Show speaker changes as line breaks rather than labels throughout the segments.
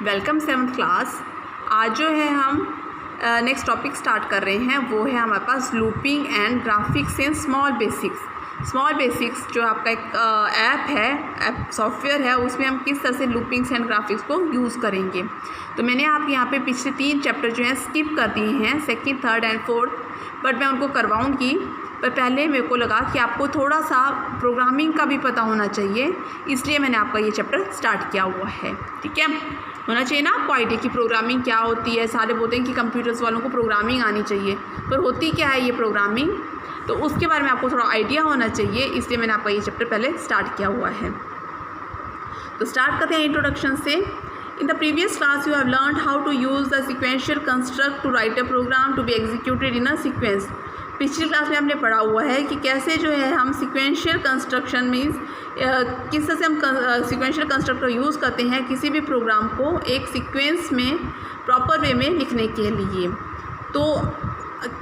Welcome 7th class. आज जो है हम नेक्स्ट टॉपिक स्टार्ट कर रहे हैं, वो है हमारे पास looping and graphics in small basics जो आपका एक ऐप सॉफ्टवेयर है, उसमें हम किस तरह से लूपिंग्स एंड ग्राफिक्स को यूज़ करेंगे। तो मैंने आप यहाँ पे पिछले 3 चैप्टर जो हैं स्किप कर दिए हैं, 2nd, 3rd and 4th, but मैं उनको करवाऊँगी। पर पहले मेरे को लगा कि आपको थोड़ा सा प्रोग्रामिंग का भी पता होना चाहिए, इसलिए मैंने आपका ये चैप्टर स्टार्ट किया हुआ है। ठीक है, होना चाहिए ना आपको आइडिया कि प्रोग्रामिंग क्या होती है। सारे बोलते हैं कि कंप्यूटर्स वालों को प्रोग्रामिंग आनी चाहिए, पर होती क्या है ये प्रोग्रामिंग, तो उसके बारे में आपको थोड़ा आइडिया होना चाहिए, इसलिए मैंने आपका ये चैप्टर पहले स्टार्ट किया हुआ है। तो स्टार्ट करते हैं इंट्रोडक्शन से। In the previous class you have learned how to use the sequential construct to write a program to be executed in a sequence. पिछली क्लास में हमने पढ़ा हुआ है कि कैसे जो है हम सिक्वेंशियल कंस्ट्रक्शन मीन्स किस तरह से हम सिक्वेंशियल कंस्ट्रक्टर यूज़ करते हैं किसी भी प्रोग्राम को एक सीक्वेंस में प्रॉपर वे में लिखने के लिए। तो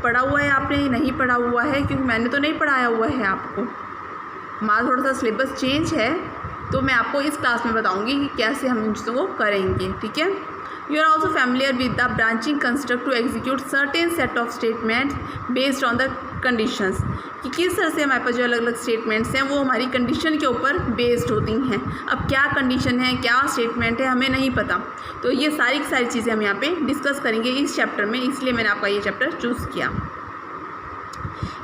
पढ़ा हुआ है आपने, नहीं पढ़ा हुआ है, क्योंकि मैंने तो नहीं पढ़ाया हुआ है आपको, हमारा थोड़ा सा सिलेबस चेंज है, तो मैं आपको इस क्लास में बताऊंगी कि कैसे हम इन चीज़ों को करेंगे। ठीक है, you are also familiar with the branching construct to execute certain set of statements based on the conditions, कि किस तरह से हमारे पास जो अलग अलग स्टेटमेंट्स हैं वो हमारी कंडीशन के ऊपर बेस्ड होती हैं। अब क्या कंडीशन है, क्या स्टेटमेंट है, हमें नहीं पता, तो ये सारी चीज़ें हम यहाँ पे डिस्कस करेंगे इस चैप्टर में, इसलिए मैंने आपका ये चैप्टर चूज़ किया।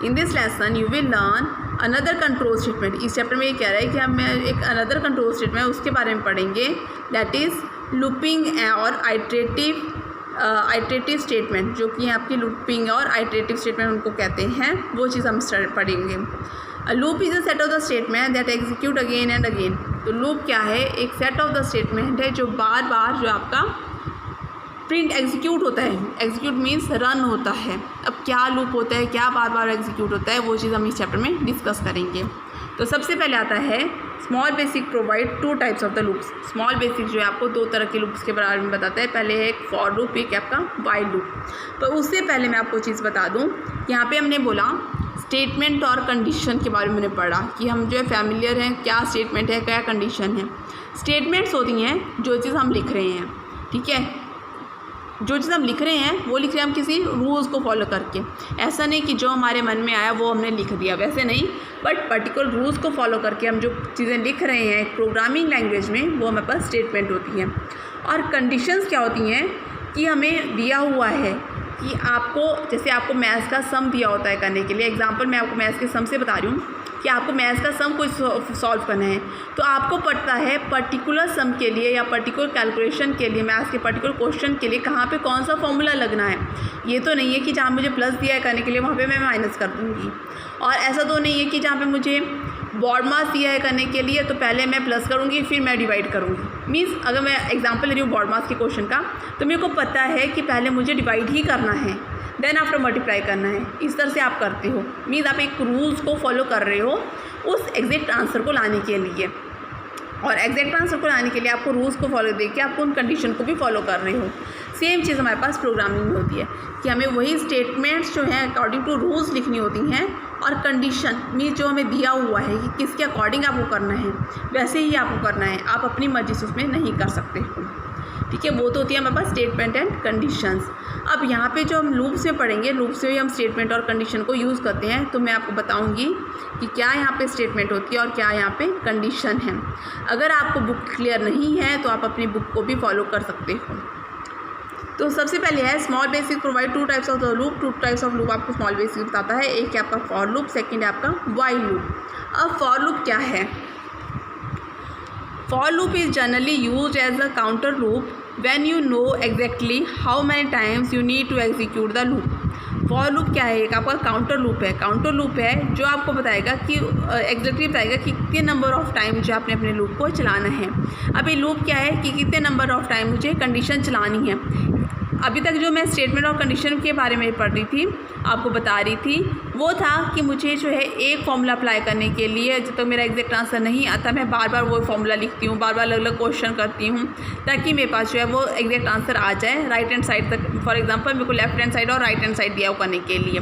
In this lesson you will learn another control statement. इस चैप्टर में ये कह रहा है कि हम एक अनदर कंट्रोल स्टेटमेंट उसके बारे में पढ़ेंगे, दैट इज़ लूपिंग और आइटरेटिव स्टेटमेंट, जो कि आपकी लूपिंग और आइटरेटिव स्टेटमेंट उनको कहते हैं, वो चीज़ हम पढ़ेंगे। Loop is a set of the statement that execute again and again. तो लूप क्या है, एक सेट ऑफ द स्टेटमेंट है जो बार बार जो आपका प्रिंट एग्जीक्यूट होता है। एग्जीक्यूट मीन्स रन होता है। अब क्या लूप होता है, क्या बार बार एग्जीक्यूट होता है, वो चीज़ हम इस चैप्टर में डिस्कस करेंगे। तो सबसे पहले आता है small basic provide 2 types of the loops. Small basic जो है आपको 2 तरह के लूप्स के बारे में बताता है। पहले है एक फॉर लूप, एक आपका वाइल लूप। तो उससे पहले मैं आपको चीज़ बता दूं, यहाँ पे हमने बोला स्टेटमेंट और कंडीशन के बारे में मैंने पढ़ा कि हम जो है फैमिलियर हैं, क्या स्टेटमेंट है, क्या कंडीशन है। स्टेटमेंट्स होती हैं जो चीज़ हम लिख रहे हैं, ठीक है, जो चीज़ हम लिख रहे हैं वो लिख रहे हैं हम किसी रूल्स को फॉलो करके। ऐसा नहीं कि जो हमारे मन में आया वो हमने लिख दिया, वैसे नहीं, बट पर्टिकुलर रूल्स को फॉलो करके हम जो चीज़ें लिख रहे हैं एक प्रोग्रामिंग लैंग्वेज में, वो हमारे पास स्टेटमेंट होती हैं। और कंडीशंस क्या होती हैं कि हमें दिया हुआ है कि आपको, जैसे आपको मैथ्स का सम दिया होता है करने के लिए। एग्जाम्पल मैं आपको मैथ्स के सम से बता रही हूँ कि आपको मैथ्स का सम कोई सॉल्व करना है, तो आपको पता है पर्टिकुलर सम के लिए या पर्टिकुलर कैलकुलेशन के लिए, मैथ्स के पर्टिकुलर क्वेश्चन के लिए कहाँ पे कौन सा फॉर्मूला लगना है। ये तो नहीं है कि जहाँ मुझे प्लस दिया है करने के लिए वहाँ पे मैं माइनस कर दूँगी, और ऐसा तो नहीं है कि जहाँ पे मुझे बॉड मास दिया है करने के लिए तो पहले मैं प्लस करूँगी फिर मैं डिवाइड करूँगी। मीन्स अगर मैं एग्जाम्पल ले रही हूँ बॉड मास के क्वेश्चन का, तो मेरे को पता है कि पहले मुझे डिवाइड ही करना है, देन आफ्टर मल्टीप्लाई करना है। इस तरह से आप करते हो, मीन्स आप एक रूल्स को फॉलो कर रहे हो उस एग्जैक्ट आंसर को लाने के लिए, और एग्जैक्ट आंसर को लाने के लिए आपको रूल्स को फॉलो देखिए, आपको उन कंडीशन को भी फॉलो कर रहे हो। सेम चीज़ हमारे पास प्रोग्रामिंग में होती है कि हमें वही स्टेटमेंट्स जो हैं अकॉर्डिंग टू रूल्स लिखनी होती हैं, और कंडीशन मीन जो हमें दिया हुआ है कि किसके अकॉर्डिंग आपको करना है वैसे ही आपको करना है, आप अपनी मर्जी से उसमें नहीं कर सकते हो। ठीक है, वो तो होती है हमारे पास स्टेटमेंट एंड कंडीशंस। अब यहाँ पे जो हम लूप्स में पढ़ेंगे, लूप्स में हम स्टेटमेंट और कंडीशन को यूज़ करते हैं, तो मैं आपको बताऊँगी कि क्या यहाँ पे स्टेटमेंट होती है और क्या यहाँ पे कंडीशन है। अगर आपको बुक क्लियर नहीं है तो आप अपनी बुक को भी फॉलो कर सकते हो। तो सबसे पहले है small basic provide 2 types of the loop. 2 types of loop आपको स्मॉल बेसिक बताता है, एक है आपका फॉर लूप, सेकेंड है आपका वाइल लूप। अब फॉर लूप क्या है, for loop is generally used as a counter loop when you know exactly how many times you need to execute the loop. For loop क्या है, एक आपका counter loop है। काउंटर लूप है जो आपको बताएगा कि एग्जैक्टली बताएगा कि कितने नंबर ऑफ टाइम जो आपने अपने लूप को चलाना है। अब ये लूप क्या है कि कितने नंबर ऑफ टाइम मुझे कंडीशन चलानी है। अभी तक जो मैं स्टेटमेंट और कंडीशन के बारे में पढ़ रही थी, आपको बता रही थी, वो था कि मुझे जो है एक फॉर्मूला अप्लाई करने के लिए जब तक मेरा एग्जैक्ट आंसर नहीं आता मैं बार बार वो फॉर्मूला लिखती हूँ, बार बार अलग अलग क्वेश्चन करती हूँ ताकि मेरे पास जो है वो एग्जैक्ट आंसर आ जाए राइट हैंड साइड तक। फॉर एग्जांपल मेरे को लेफ्ट हैंड साइड और राइट हैंड साइड दिया हो करने के लिए,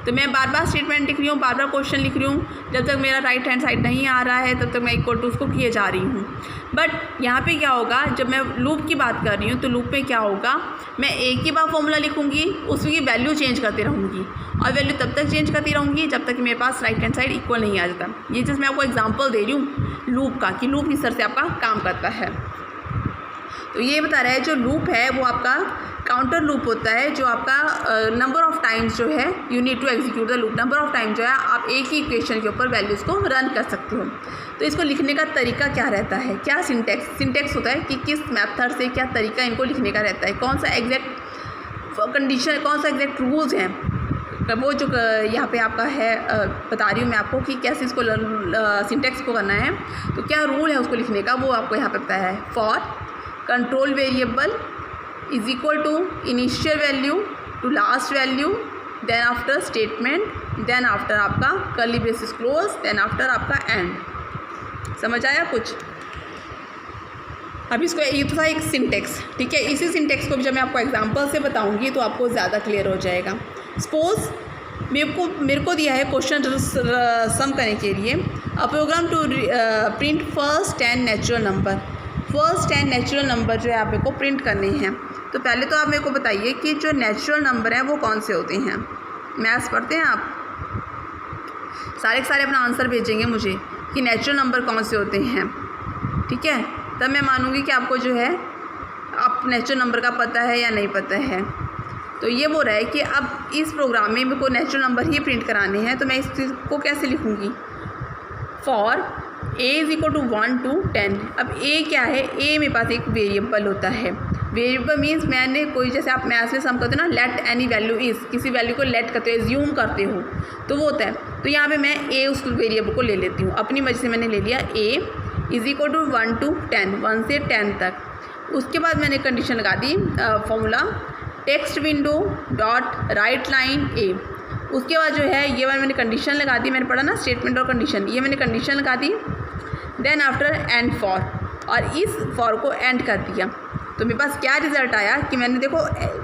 तो मैं बार बार स्टेटमेंट लिख रही हूँ, बार बार क्वेश्चन लिख रही हूँ। जब तक मेरा राइट हैंड साइड नहीं आ रहा है तब तक मैं इक्वल टू उसको किए जा रही हूँ। बट यहाँ पे क्या होगा, जब मैं लूप की बात कर रही हूँ तो लूप में क्या होगा, मैं एक ही बार फॉर्मूला लिखूँगी, उसकी वैल्यू चेंज करती रहूँगी और वैल्यू तब तक चेंज करती रहूँगी जब तक कि मेरे पास राइट हैंड साइड इक्वल नहीं आ जाता। ये चीज़ मैं आपको एग्जांपल दे रही हूँ लूप का कि लूप किस तरह से आपका काम करता है। तो ये बता रहा है जो लूप है वो आपका काउंटर लूप होता है, जो आपका नंबर ऑफ टाइम्स जो है you need to execute the loop, number of time जो है आप एक ही इक्वेशन के ऊपर वैल्यूज़ को रन कर सकते हो। तो इसको लिखने का तरीका क्या रहता है, क्या सिंटेक्स होता है कि किस मेथड से क्या तरीका इनको लिखने का रहता है, कौन सा एग्जैक्ट कंडीशन, कौन सा एग्जैक्ट रूल्स हैं, वो जो यहाँ पे आपका है बता रही हूँ मैं आपको कि कैसे इसको सिंटेक्स को करना है। तो क्या रूल है उसको लिखने का वो आपको यहाँ पे बताया है। For control variable is equal to initial value to last value, then after statement, then after आपका curly braces close, then after आपका एंड। समझ आया कुछ? अब इसको ये तो था एक सिंटेक्स, ठीक है। इसी सिंटेक्स को जब मैं आपको एग्जांपल से बताऊंगी तो आपको ज़्यादा क्लियर हो जाएगा। सपोज मेरे को दिया है क्वेश्चन सम करने के लिए a program to print first 10 natural number. First 10 natural number जो है आप मेरे को प्रिंट करने हैं। तो पहले तो आप मेरे को बताइए कि जो नेचुरल नंबर हैं वो कौन से होते हैं। मैथ्स पढ़ते हैं आप, सारे के सारे अपना आंसर भेजेंगे मुझे कि नेचुरल नंबर कौन से होते हैं, ठीक है। तब मैं मानूंगी कि आपको जो है आप नेचुरल नंबर का पता है या नहीं पता है। तो ये बोल रहा है कि अब इस प्रोग्राम में मेरे को नेचुरल नंबर ही प्रिंट कराने हैं, तो मैं इस चीज़ को कैसे लिखूँगी। For a is equal to 1 to 10। अब a क्या है, a मेरे पास एक वेरिएबल होता है। वेरिएबल मीन्स मैंने कोई, जैसे आप मैथ्स में सम करते हो ना, लेट एनी वैल्यू इज़, किसी वैल्यू को लेट करते हो, एज्यूम करते हो, तो वो होता है। तो यहाँ पे मैं a उस वेरिएबल को ले लेती हूँ, अपनी मर्जी से मैंने ले लिया a is equal to 1 to 10, 1 से 10 तक। उसके बाद मैंने कंडीशन लगा दी, formula text window dot write line A. उसके बाद जो है ये मैंने कंडीशन लगा दी, मैंने पढ़ा ना स्टेटमेंट और कंडीशन, ये मैंने कंडीशन लगा दी। देन आफ्टर एंड फॉर, और इस फॉर को एंड कर दिया। तो मेरे पास क्या रिज़ल्ट आया कि मैंने देखो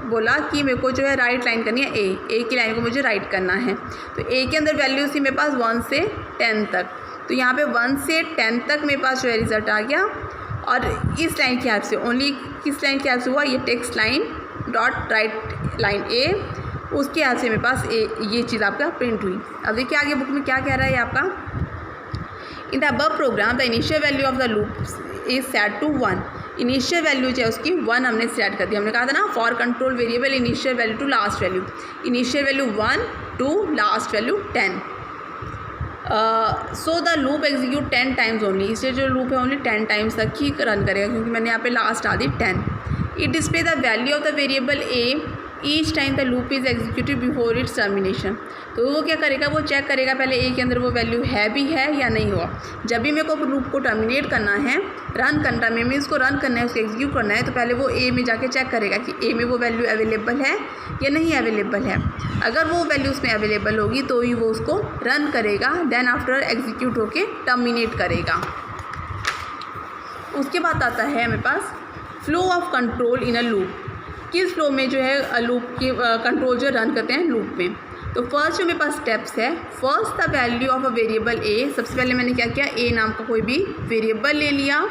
बोला कि मेरे को जो है राइट लाइन करनी है ए की लाइन को मुझे राइट करना है। तो ए के अंदर वैल्यू थी मेरे पास 1 से 10 तक। तो यहाँ पे 1 से 10 तक मेरे पास जो है रिज़ल्ट आ गया। और इस लाइन की हेल्प से, ओनली किस लाइन की हेल्प से हुआ, ये text line dot write line A, उसके हेल्प से मेरे पास ये चीज़ आपका प्रिंट हुई। अब देखिए आगे बुक में क्या कह रहा है आपका, in the above program the initial value of the loop is set to 1। Initial value जो है उसकी 1 हमने सेट कर दिया। हमने कहा था ना for control variable initial value to last value, initial value 1 to last value 10। So the loop execute 10 times only. इसलिए जो लूप है ओनली 10 टाइम्स तक ही रन करेगा, क्योंकि मैंने यहाँ पे लास्ट आ दी 10। It display the value of the variable A each time the loop is executed before its termination. तो वो क्या करेगा, वो चेक करेगा पहले ए के अंदर वो वैल्यू है भी है या नहीं हुआ। जब भी मेरे को लूप को टर्मिनेट करना है, रन करना है, मीन्स को रन करना है, उसको एग्जीक्यूट करना है, तो पहले वो ए में जाके चेक करेगा कि ए में वो वैल्यू अवेलेबल है या नहीं अवेलेबल है। अगर वो वैल्यू उसमें अवेलेबल होगी तो ही वो उसको रन करेगा, देन आफ्टर एग्जीक्यूट होके टर्मिनेट करेगा। उसके बाद आता है मेरे पास flow of control in a loop. किस फ्लो में जो है लूप की कंट्रोल जो रन करते हैं लूप में। तो फर्स्ट जो मेरे पास स्टेप्स है, first the value of a variable A. सबसे पहले मैंने क्या किया, ए नाम का कोई भी वेरिएबल ले लिया।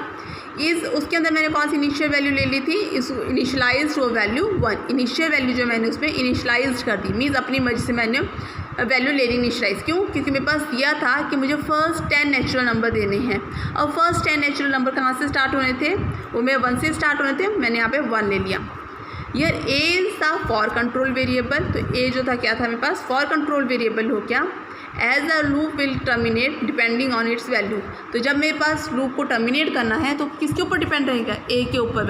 उसके अंदर मैंने कौन सी इनिशियल वैल्यू ले ली थी, इस initialise to value 1। Initial value जो मैंने उसमें इनिशियलाइज कर दी, मीन्स अपनी मर्जी से मैंने वैल्यू ले ली इनिशियलाइज। क्यों, क्योंकि मेरे पास दिया था कि मुझे फर्स्ट 10 नेचुरल नंबर देने हैं। और फर्स्ट 10 नेचुरल नंबर कहाँ से स्टार्ट होने थे, वो मेरे 1 से स्टार्ट होने थे, मैंने यहाँ पे 1 ले लिया। यार A is the for control variable. तो ए जो था क्या था मेरे पास, फॉर कंट्रोल वेरिएबल हो क्या, as the loop will terminate depending on its value. तो जब मेरे पास लूप को टर्मिनेट करना है तो किसके ऊपर डिपेंड रहेगा, ए के ऊपर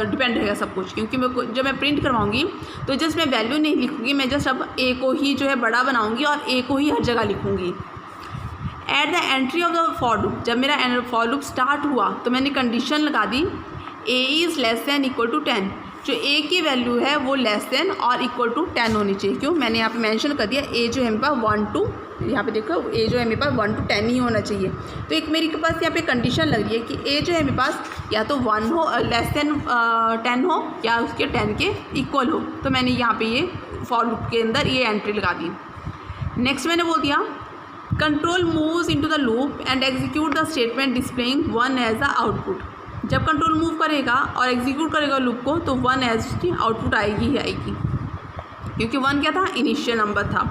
डिपेंड रहेगा सब कुछ। क्योंकि जब मैं प्रिंट करवाऊंगी तो जस्ट मैं वैल्यू नहीं लिखूँगी, मैं जस्ट अब ए को ही जो है बड़ा बनाऊँगी और ए को ही हर जगह लिखूँगी। At the entry of the for loop, जब मेरा फॉर लूप स्टार्ट हुआ तो मैंने कंडीशन लगा दी A is less than equal to 10। जो ए की वैल्यू है वो लेस देन और इक्वल टू 10 होनी चाहिए। क्यों, मैंने यहाँ पे मेंशन कर दिया ए जो है मेरे पास 1 to, यहाँ पे देखो ए जो है मेरे पास 1 to 10 ही होना चाहिए। तो एक मेरे पास यहाँ पे कंडीशन लग रही है कि ए जो है मेरे पास या तो 1 हो, लेस देन 10 हो, या उसके 10 के इक्वल हो। तो मैंने यहाँ पे ये फॉर लूप के अंदर ये एंट्री लगा दी। नेक्स्ट मैंने बोल दिया control moves into the loop and execute the statement displaying 1 as the output. जब कंट्रोल मूव करेगा और एग्जीक्यूट करेगा लूप को तो 1 एज उसकी आउटपुट आएगी ही आएगी, क्योंकि 1 क्या था, इनिशियल नंबर था।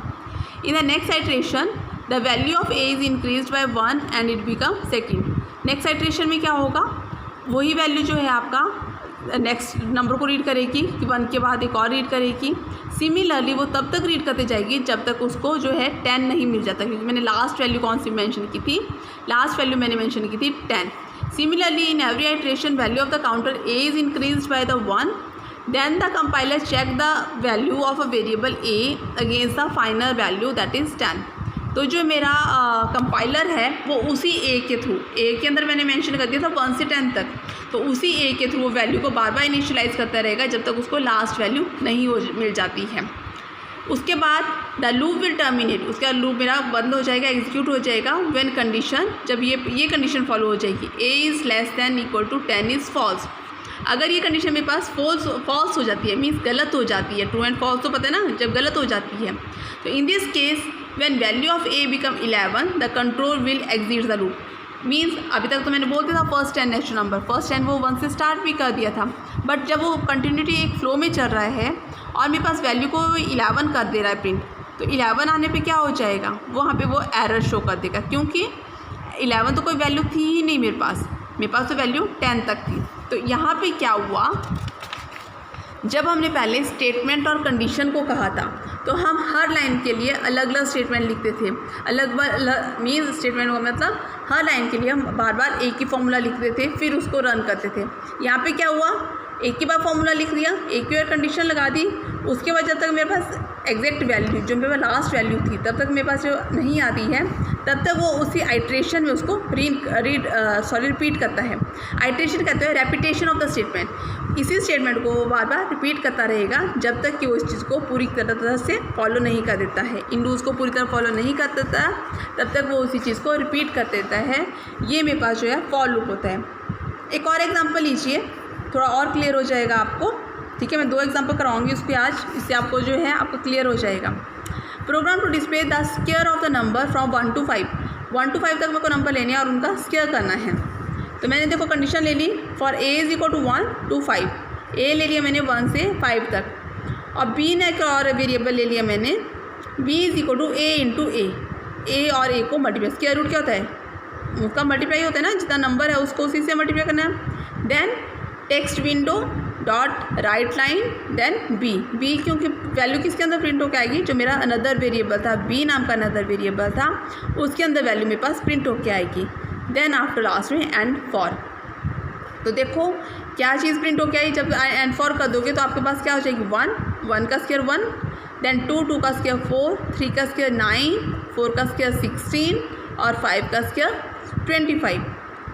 In the next iteration the value of A is increased by 1 and it become second. Next iteration में क्या होगा, वही वैल्यू जो है आपका नेक्स्ट नंबर को रीड करेगी कि 1 के बाद एक और रीड करेगी। सिमिलरली वो तब तक रीड करते जाएगी जब तक उसको जो है 10 नहीं मिल जाता, क्योंकि मैंने लास्ट वैल्यू कौन सी मेंशन की थी, लास्ट वैल्यू मैंने मेंशन की थी 10। Similarly, in every iteration, value of the counter A is increased by the 1. Then the compiler check the value of a variable A against the final value that is 10. तो जो मेरा compiler है वो उसी ए के through, ए के अंदर मैंने मेंशन कर दिया था 1 से 10 तक, तो उसी ए के थ्रू वो वैल्यू को बार बार इनिशियलाइज करता रहेगा जब तक उसको लास्ट वैल्यू नहीं मिल जाती है। उसके बाद द लूप विल टर्मिनेट, उसके बाद लूप मेरा बंद हो जाएगा, एग्जीक्यूट हो जाएगा व्हेन कंडीशन, जब ये कंडीशन फॉलो हो जाएगी A is less than equal to 10 is false. अगर ये कंडीशन मेरे पास फॉल्स हो जाती है, मीन्स गलत हो जाती है, ट्रू एंड फॉल्स तो पता है ना, जब गलत हो जाती है, तो in this case when value of A become 11 the control will exit the loop. Means अभी तक तो मैंने बोल दिया था फर्स्ट 10 नेचुरल नंबर, फर्स्ट 10 वो 1 से स्टार्ट भी कर दिया था, बट जब वो कंटिन्यूटी एक फ्लो में चल रहा है और मेरे पास वैल्यू को 11 कर दे रहा है प्रिंट, तो 11 आने पे क्या हो जाएगा, वहाँ पे वो एरर शो कर देगा, क्योंकि 11 तो कोई वैल्यू थी ही नहीं मेरे पास तो वैल्यू 10 तक थी। तो यहाँ पे क्या हुआ, जब हमने पहले स्टेटमेंट और कंडीशन को कहा था तो हम हर लाइन के लिए अलग अलग स्टेटमेंट लिखते थे, अलग मीन स्टेटमेंट का मतलब हर लाइन के लिए हम बार बार एक ही फॉर्मूला लिखते थे, फिर उसको रन करते थे। यहाँ पे क्या हुआ, एक ही बार फॉर्मूला लिख दिया, एक ही बार कंडीशन लगा दी, उसके बाद जब तक मेरे पास एग्जैक्ट वैल्यू जो मेरे पास लास्ट वैल्यू थी तब तक मेरे पास जो नहीं आती है, तब तक वो उसी आइट्रेशन में उसको रिपीट करता है। आइट्रेशन कहते हैं रेपिटेशन ऑफ द स्टेटमेंट। इसी स्टेटमेंट को वो बार बार रिपीट करता रहेगा जब तक कि वो इस चीज़ को पूरी तरह से फॉलो नहीं कर देता है, इन रूल्स को पूरी तरह फॉलो नहीं कर देता, तब तक वो उसी चीज़ को रिपीट कर देता है। ये मेरे पास जो है फॉर लूप होता है। एक और एग्जाम्पल लीजिए, थोड़ा और क्लियर हो जाएगा आपको, ठीक है। मैं 2 एग्जाम्पल कराऊंगी उसके आज, इससे आपको जो है आपको क्लियर हो जाएगा। Program to display the square of the number from 1 to 5। 1 to 5 तक मेरे को नंबर लेने हैं और उनका स्क्वायर करना है। तो मैंने देखो कंडीशन ले ली, for A is equal to 1 to 5, A ले लिया मैंने 1 से 5 तक, और बी ने एक और वेरिएबल ले लिया मैंने, B is equal to A into A और ए को मल्टीप्लाई, स्क्वायर रूट क्या होता है, उसका मल्टीप्लाई होता है ना, जितना नंबर है उसको उसी से मल्टीप्लाई करना है। Then text window dot write line then B क्योंकि वैल्यू किसके अंदर प्रिंट होकर आएगी, जो मेरा अनदर वेरिएबल था, बी नाम का अनदर वेरिएबल था, उसके अंदर वैल्यू मेरे पास प्रिंट होकर आएगी। देन आफ्टर लास्ट में एंड फॉर। तो देखो क्या चीज़ प्रिंट होकर आई, जब एंड फॉर कर दोगे तो आपके पास क्या हो जाएगी, 1 का स्क्वायर 1, देन 2 का स्क्वायर 4, 3 का स्क्वायर 9, 4 का स्क्वायर 16 और 5 का स्क्वायर 25।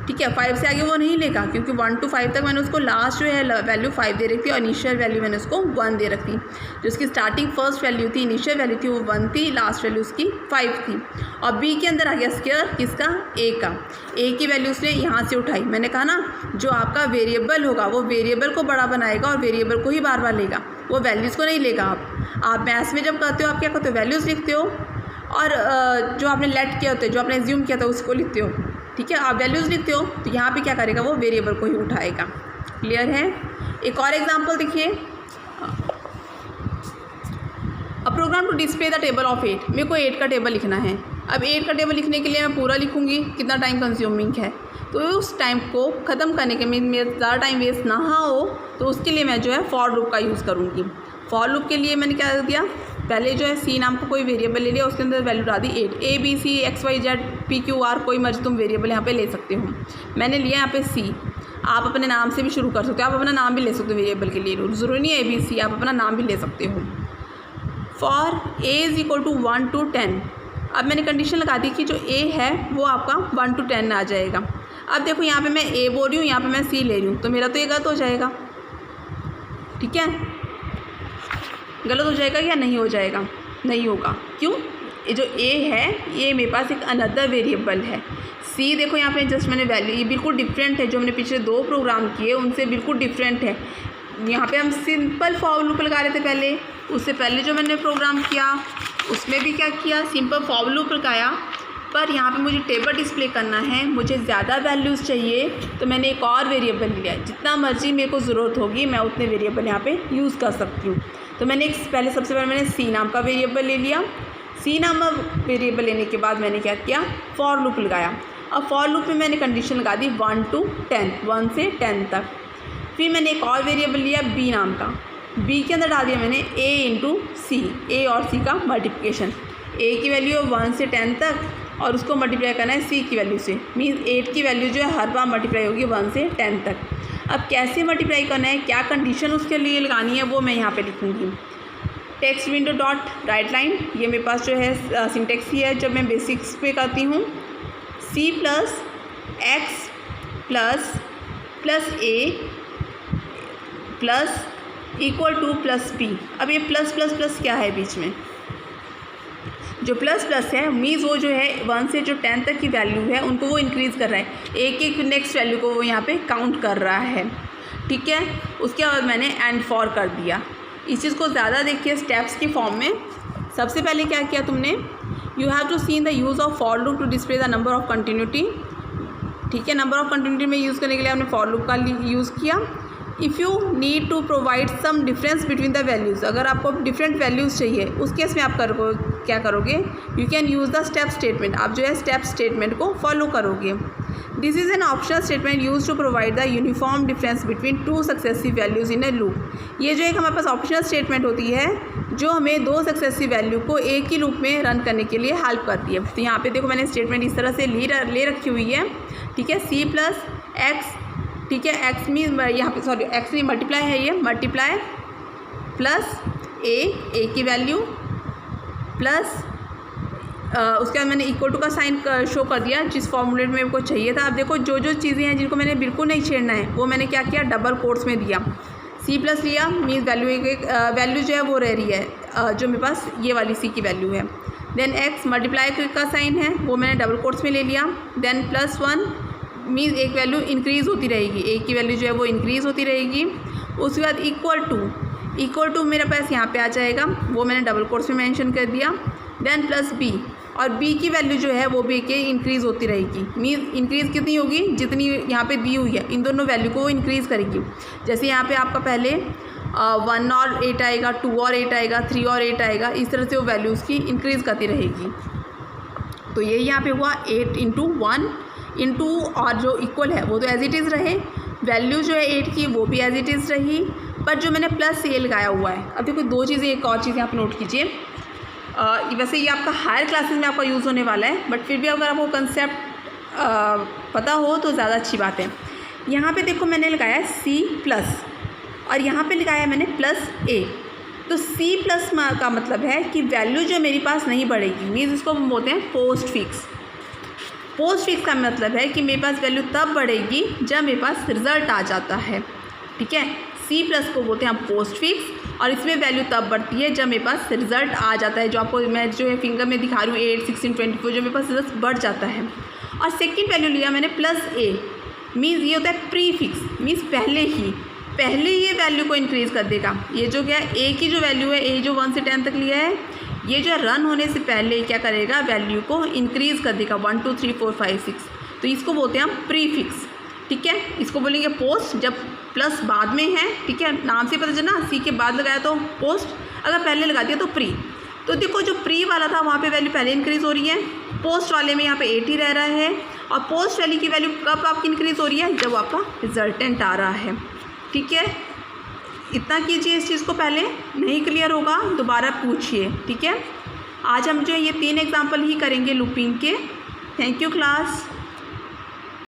ठीक है, 5 से आगे वो नहीं लेगा क्योंकि 1 to 5 तक मैंने उसको लास्ट जो है वैल्यू 5 दे रखी थी और इनिशियल वैल्यू मैंने उसको 1 दे रखी। जो उसकी स्टार्टिंग फर्स्ट वैल्यू थी, इनिशियल वैल्यू थी, वो 1 थी, लास्ट वैल्यू उसकी 5 थी। और बी के अंदर आ गया स्क्वायर किसका, ए का, ए की वैल्यू उसने यहाँ से उठाई। मैंने कहा ना, जो आपका वेरिएबल होगा वो वेरिएबल को बड़ा बनाएगा और वेरिएबल को ही बार बार लेगा, वो वैल्यूज़ को नहीं लेगा। आप मैथ्स में जब करते हो आप क्या करते हो, वैल्यूज़ लिखते हो और जो आपने लेट किया होता है, जो आपने एज्यूम किया था उसको लिखते हो। ठीक है, आप वैल्यूज़ लिखते हो तो यहाँ पे क्या करेगा, वो वेरिएबल को ही उठाएगा। क्लियर है। एक और एग्जांपल देखिए, a program to display the table of 8। मेरे को 8 का टेबल लिखना है। अब 8 का टेबल लिखने के लिए मैं पूरा लिखूँगी, कितना टाइम कंज्यूमिंग है, तो उस टाइम को ख़त्म करने के मेरा ज़्यादा टाइम वेस्ट ना हो, तो उसके लिए मैं जो है फॉर लूप का यूज़ करूँगी। फॉर लूप के लिए मैंने क्या दिया, पहले जो है सी नाम को कोई वेरिएबल ले लिया, उसके अंदर वैल्यू डाल दी 8, A B C X Y Z P Q R, कोई मर्जी तुम वेरिएबल यहाँ पे ले सकते हो। मैंने लिया यहाँ पे सी, आप अपने नाम से भी शुरू कर सकते हो, आप अपना नाम भी ले सकते हो वेरिएबल के लिए, ज़रूरी नहीं है ए बी सी, आप अपना नाम भी ले सकते हो। For A is equal to 1 to 10। अब मैंने कंडीशन लगा दी कि जो ए है वो आपका 1 to 10 आ जाएगा। अब देखो यहाँ पे मैं ए बोल रही हूँ, यहाँ पे मैं सी ले रही हूँ, तो मेरा तो ये गलत हो जाएगा। ठीक है, गलत हो जाएगा या नहीं हो जाएगा? नहीं होगा। क्यों? ये जो ए है ये मेरे पास एक अनदर वेरिएबल है। सी देखो यहाँ पे जस्ट मैंने वैल्यू, ये बिल्कुल डिफरेंट है, जो हमने पिछले 2 प्रोग्राम किए उनसे बिल्कुल डिफरेंट है। यहाँ पे हम सिंपल फॉर लूप लगा रहे थे पहले, उससे पहले जो मैंने प्रोग्राम किया उसमें भी क्या किया, सिंपल फॉर लूप लगाया। पर यहाँ पे मुझे टेबल डिस्प्ले करना है, मुझे ज़्यादा वैल्यूज़ चाहिए, तो मैंने एक और वेरिएबल लिया। जितना मर्जी मेरे को ज़रूरत होगी मैं उतने वेरिएबल यहाँ पे यूज़ कर सकती हूँ। तो मैंने सबसे पहले मैंने सी नाम का वेरिएबल ले लिया। सी नामक वेरिएबल लेने के बाद मैंने क्या किया, फॉर लूप लगाया। अब फॉर लूप में मैंने कंडीशन लगा दी 1 to 10, 1 से 10 तक। फिर मैंने एक और वेरिएबल लिया बी नाम का। बी के अंदर डाल दिया मैंने ए इंटू सी, ए और सी का मल्टीप्लिकेशन। ए की वैल्यू है 1 से 10 तक और उसको मल्टीप्लाई करना है सी की वैल्यू से। मीन्स 8 की वैल्यू जो है हर बार मल्टीप्लाई होगी 1 से 10 तक। अब कैसे मल्टीप्लाई करना है, क्या कंडीशन उसके लिए लगानी है, वो मैं यहाँ पे लिखूँगी। Text window dot write line, ये मेरे पास जो है सिंटेक्स ही है जब मैं बेसिक्स पे करती हूँ। C plus X plus A plus equal to plus B. अब ये प्लस प्लस प्लस क्या है बीच में, जो प्लस प्लस है मीन्स वो जो है 1 से जो 10 तक की वैल्यू है उनको वो इंक्रीज़ कर रहा है, एक एक नेक्स्ट वैल्यू को वो यहाँ पे काउंट कर रहा है। ठीक है, उसके बाद मैंने एंड फॉर कर दिया। इस चीज़ को ज़्यादा देखिए स्टेप्स की फॉर्म में। सबसे पहले क्या किया तुमने, you have to see the use of for loop to display the number of continuity. ठीक है, नंबर ऑफ कंटिन्यूटी में यूज़ करने के लिए आपने फॉर लूप का यूज़ किया। If you need to provide some difference between the values, अगर आपको डिफरेंट वैल्यूज़ चाहिए उस केस में आप क्या करोगे, you can use the step statement. आप जो है स्टेप स्टेटमेंट को फॉलो करोगे। This is an optional statement use to provide the uniform difference between 2 successive values in a loop. ये जो एक हमारे पास ऑप्शनल स्टेटमेंट होती है जो हमें 2 सक्सेसिव वैल्यू को एक ही लूप में रन करने के लिए हेल्प करती है। तो यहाँ पे देखो मैंने स्टेटमेंट इस तरह से ले रखी हुई है। ठीक है, सी प्लस एक्स, ठीक है, एक्स मीन यहाँ पे सॉरी एक्स में मल्टीप्लाई है, ये मल्टीप्लाई प्लस ए की वैल्यू प्लस उसके बाद मैंने इक्वल टू का साइन शो कर दिया जिस फॉर्मूले में मेरे को चाहिए था। अब देखो जो जो चीज़ें हैं जिनको मैंने बिल्कुल नहीं छेड़ना है वो मैंने क्या किया, डबल कोट्स में दिया। सी प्लस लिया मीन्स वैल्यू वैल्यू जो है वो रह रही है जो मेरे पास ये वाली सी की वैल्यू है। देन एक्स मल्टीप्लाई का साइन है वो मैंने डबल कोट्स में ले लिया। देन प्लस 1 मीन्स एक वैल्यू इंक्रीज़ होती रहेगी, एक की वैल्यू जो है वो इंक्रीज़ होती रहेगी। उसके बाद इक्वल टू मेरे पास यहाँ पे आ जाएगा, वो मैंने डबल कोट्स में मेंशन कर दिया। देन प्लस बी, और बी की वैल्यू जो है वो भी के इंक्रीज़ होती रहेगी। मीन्स इंक्रीज़ कितनी होगी, जितनी यहाँ पे दी हुई है इन दोनों वैल्यू को वो इंक्रीज़ करेगी। जैसे यहाँ पे आपका पहले 1 और 8 आएगा, 2 और 8 आएगा, 3 और 8 आएगा, इस तरह से वो वैल्यू उसकी इंक्रीज़ करती रहेगी। तो ये यहाँ पे हुआ 8 इंटू 1 इंटू और जो इक्वल है वो तो एज इट इज़ रहे, वैल्यू जो है 8 की वो भी एज इट इज़ रही, पर जो मैंने प्लस ए लगाया हुआ है। अब देखो 2 चीज़ें, एक और चीज़ आप नोट कीजिए। वैसे ये आपका हायर क्लासेस में आपका यूज़ होने वाला है, बट फिर भी अगर आपको कंसेप्ट पता हो तो ज़्यादा अच्छी बात है। यहाँ पे देखो मैंने लगाया है सी प्लस और यहाँ पे लगाया मैंने प्लस ए। तो सी प्लस का मतलब है कि वैल्यू जो मेरे पास नहीं बढ़ेगी, मीन्स इसको हम बोलते हैं पोस्ट फिक्स। पोस्ट फिक्स का मतलब है कि मेरे पास वैल्यू तब बढ़ेगी जब मेरे पास रिज़ल्ट आ जाता है। ठीक है, सी प्लस को बोलते हैं हम पोस्ट फिक्स और इसमें वैल्यू तब बढ़ती है जब मेरे पास रिज़ल्ट आ जाता है। जो आपको मैं जो है फिंगर में दिखा रही हूँ 8, 16, 24, जो मेरे पास रिजल्ट बढ़ जाता है। और सेकंड वैल्यू लिया मैंने प्लस ए, मीन्स ये होता है प्री फिक्स, मीन्स पहले ये वैल्यू को इंक्रीज़ कर देगा। ये जो क्या है ए की जो वैल्यू है, ए जो 1 से 10 तक लिया है, ये जो रन होने से पहले क्या करेगा, वैल्यू को इंक्रीज़ कर देगा 1 2 3 4 5 6। तो इसको बोलते हैं हम प्री फिक्स। ठीक है, इसको बोलेंगे पोस्ट जब प्लस बाद में है। ठीक है, नाम से पता चला, सी के बाद लगाया तो पोस्ट, अगर पहले लगा दिया तो प्री। तो देखो जो प्री वाला था वहाँ पे वैल्यू पहले इंक्रीज़ हो रही है, पोस्ट वाले में यहाँ पे 8 ही रह रहा है। और पोस्ट वैल्यू की वैल्यू कब आपकी इंक्रीज़ हो रही है, जब आपका रिजल्टेंट आ रहा है। ठीक है, इतना कीजिए, इस चीज़ को पहले नहीं क्लियर होगा दोबारा पूछिए। ठीक है, आज हम जो ये 3 एग्जाम्पल ही करेंगे लूपिंग के। Thank you class.